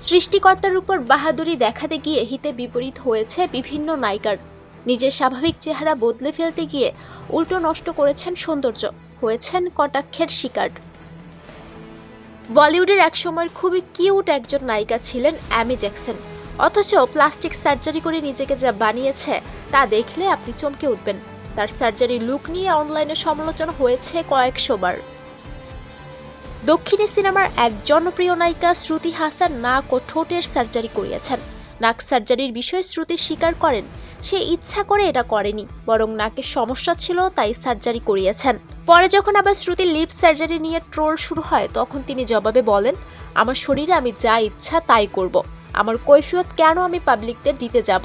সৃষ্টিকর্তার উপর বাহাদুরি দেখাতে গিয়ে হিতে বিপরীত হয়েছে বিভিন্ন নায়িকার। নিজের স্বাভাবিক চেহারা বদলে ফেলতে গিয়ে উল্টো নষ্ট করেছেন সৌন্দর্য, হয়েছেন কটাক্ষের শিকার। বলিউডের একসময়ের খুবই কিউট একজন নায়িকা ছিলেন অ্যামি জ্যাকসন, অথচ প্লাস্টিক সার্জারি করে নিজেকে যা বানিয়েছে তা দেখলে আপনি চমকে উঠবেন। তার সার্জারি লুক নিয়ে অনলাইনে সমালোচনা হয়েছে কয়েকশো বার। দক্ষিণী সিনেমার এক জনপ্রিয় নায়িকা শ্রুতি হাসান নাক ও ঠোঁটের সার্জারি করিয়েছেন। নাক সার্জারির বিষয়ে শ্রুতি স্বীকার করেন সে ইচ্ছা করে এটা করেনি, বরং নাকের সমস্যা ছিল তাই সার্জারি করিয়েছেন। পরে যখন আবার শ্রুতির লিপ সার্জারি নিয়ে ট্রোল শুরু হয়, তখন তিনি জবাবে বলেন, আমার শরীরে আমি যা ইচ্ছা তাই করব, আমার কৈফিয়ত কেন আমি পাবলিকদের দিতে যাব।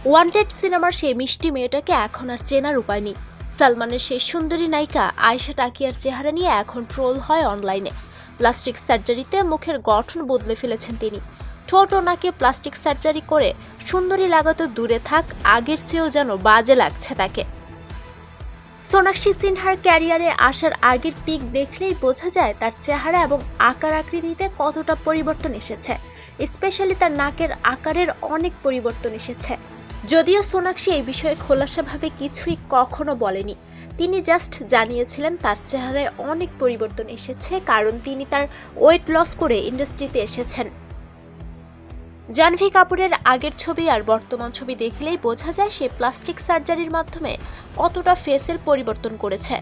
ওয়ান্টেড সিনেমার সেই মিষ্টি মেয়েটাকে এখন আর চেনার উপায় নেই। সালমানের সেই সুন্দরী নায়িকা আয়েশা টাকিয়ার চেহারা নিয়ে এখন ট্রোল হয় অনলাইনে। প্লাস্টিক সার্জারিতে মুখের গঠন বদলে ফেলেছেন তিনি। ঠোঁট ও নাকে প্লাস্টিক সার্জারি করে সুন্দরী লাগাতো দূরে থাক, আগের চেয়েও যেন বাজে লাগছে তাকে। সোনাক্ষী সিনহার ক্যারিয়ারে আসার আগের পিক দেখলেই বোঝা যায় তার চেহারা এবং আকার আকৃতিতে কতটা পরিবর্তন এসেছে। স্পেশালি তার নাকের আকারের অনেক পরিবর্তন এসেছে। যদিও সোনাক্ষী এই বিষয়ে খোলাসাভাবে কিছুই কখনো বলেনি, তিনি জাস্ট জানিয়েছিলেন তার চেহারায় অনেক পরিবর্তন এসেছে, কারণ তিনি তার ওয়েট লস করে ইন্ডাস্ট্রিতে এসেছেন। জাহ্নবী কাপুরের আগের ছবি আর বর্তমান ছবি দেখলেই বোঝা যায় সে প্লাস্টিক সার্জারির মাধ্যমে কতটা ফেসের পরিবর্তন করেছে।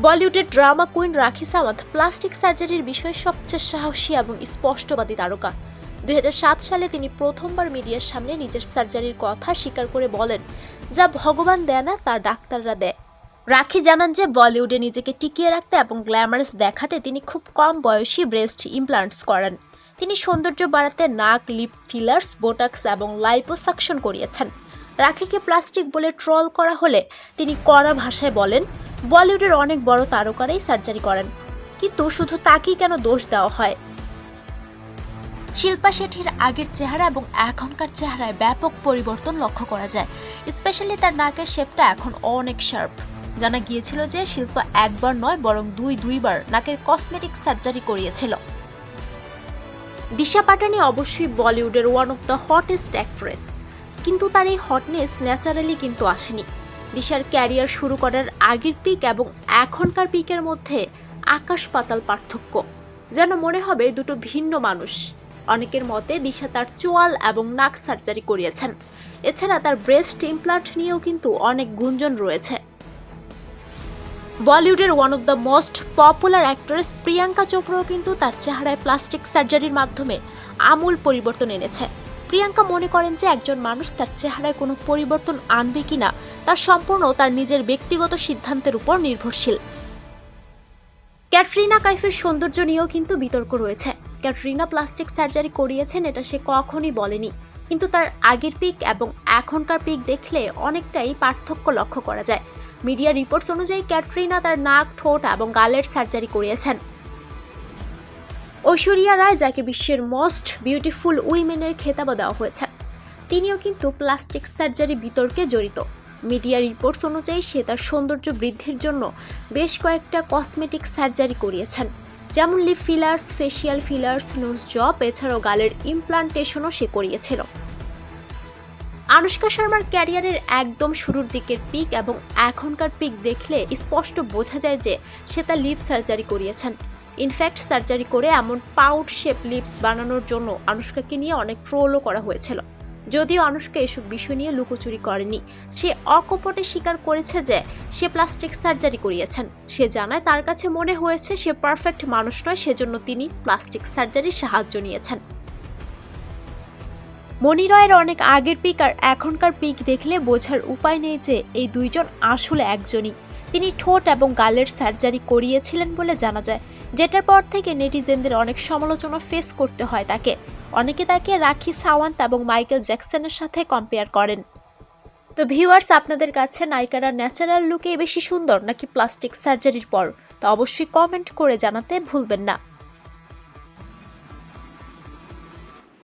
বলিউডের ড্রামা কুইন রাখি সাওয়ান্ত প্লাস্টিক সার্জারির বিষয়ে সবচেয়ে সাহসী এবং স্পষ্টবাদী তারকা। 2007 সালে তিনি প্রথমবার মিডিয়ার সামনে নিজের সার্জারির কথা স্বীকার করে বলেন, যা ভগবান দেয় না তা ডাক্তাররা দেয়। রাখি জানান যে বলিউডে নিজেকে টিকিয়ে রাখতে এবং গ্ল্যামারাস দেখাতে তিনি খুব কম বয়সী ব্রেস্ট ইমপ্লান্টস করান। তিনি সৌন্দর্য বাড়াতে নাক, লিপ ফিলার্স, বোটক্স এবং লাইপোসাকশন করিয়েছেন। রাখিকে প্লাস্টিক বলে ট্রল করা হলে তিনি কড়া ভাষায় বলেন, বলিউডের অনেক বড় তারকারাই সার্জারি করেন, কিন্তু শুধু তাকেই কেন দোষ দেওয়া হয়। শিল্পা শেঠির আগের চেহারা এবং এখনকার চেহারায় ব্যাপক পরিবর্তন লক্ষ্য করা যায়। স্পেশালি তার নাকের শেপটা এখন অনেক শার্প। জানা গিয়েছিল যে শিল্পা একবার নয় বরং দুইবার নাকের কসমেটিক সার্জারি করিয়েছিল। দিশা পাটানি অবশ্যই বলিউডের one of the hottest actress, কিন্তু তার এই হটনেস ন্যাচারালি কিন্তু আসেনি। দিশার ক্যারিয়ার শুরু করার আগের পিক এবং এখনকার পিকের মধ্যে আকাশ পাতাল পার্থক্য, যেন মনে হবে দুটো ভিন্ন মানুষ। অনেকের মতে দিশা তার চোয়াল এবং নাক সার্জারি করিয়েছেন। এছাড়া তার ব্রেস্ট ইমপ্লান্ট নিয়েও কিন্তু অনেক গুঞ্জন রয়েছে। বলিউডের one of the most popular actress Priyanka চোপড়াও কিন্তু তার চেহারায় প্লাস্টিক সার্জারির মাধ্যমে আমূল পরিবর্তন এনেছে। প্রিয়াঙ্কা মনে করেন যে একজন মানুষ তার চেহারায় কোনো পরিবর্তন আনবে কিনা তা সম্পূর্ণ তার নিজের ব্যক্তিগত সিদ্ধান্তের উপর নির্ভরশীল। ক্যাটরিনা কাইফের সৌন্দর্য নিয়েও কিন্তু বিতর্ক রয়েছে। ক্যাটরিনা প্লাস্টিক সার্জারি করিয়েছেন এটা সে কখনোই বলেনি, কিন্তু তার আগের পিক এবং এখনকার পিক দেখলে অনেকটাই পার্থক্য লক্ষ্য করা যায়। মিডিয়া রিপোর্টস অনুযায়ী ক্যাটরিনা তার নাক, ঠোঁট এবং গালের সার্জারি করিয়েছেন। ঐশ্বরিয়া রায়, যাকে বিশ্বের মোস্ট বিউটিফুল উইমেনের খেতাব দেওয়া হয়েছে, তিনিও কিন্তু প্লাস্টিক সার্জারি বিতর্কে জড়িত। মিডিয়া রিপোর্টস অনুযায়ী সে তার সৌন্দর্য বৃদ্ধির জন্য বেশ কয়েকটা কসমেটিক সার্জারি করিয়েছেন, যেমন lip fillers, facial fillers, nose job, এছাড়াও গালের ইমপ্লান্টেশনও সে করিয়েছিল। আনুশকা শর্মার ক্যারিয়ারের একদম শুরুর দিকের পিক এবং এখনকার পিক দেখলে স্পষ্ট বোঝা যায় যে সে তার লিপ সার্জারি করিয়েছেন। ইনফ্যাক্ট সার্জারি করে এমন পাউট শেপ লিপস বানানোর জন্য আনুশকাকে নিয়ে অনেক ট্রোলও করা হয়েছিল। যদিও আনুশকা এসব বিষয় নিয়ে লুকোচুরি করেনি, সে অকপটে স্বীকার করেছে যে সে প্লাস্টিক সার্জারি করিয়েছেন। সে জানায় তার কাছে মনে হয়েছে সে পারফেক্ট মানুষ নয়, সেজন্য তিনি প্লাস্টিক সার্জারির সাহায্য নিয়েছেন। মনি রয়ের অনেক আগের পিক আর এখনকার পিক দেখলে বোঝার উপায় নেই যে এই দুইজন আসলে একজনই। তিনি ঠোঁট এবং গালের সার্জারি করিয়েছিলেন বলে জানা যায়, যেটার পর থেকে নেটিজেনদের অনেক সমালোচনা ফেস করতে হয় তাকে। অনেকে তাকে রাখি সাওয়ান্ত এবং মাইকেল জ্যাকসনের সাথে কম্পেয়ার করেন। তো ভিউয়ার্স, আপনাদের কাছে নায়িকারা ন্যাচারাল লুকে বেশি সুন্দর নাকি প্লাস্টিক সার্জারির পর? তা অবশ্যই কমেন্ট করে জানাতে ভুলবেন না।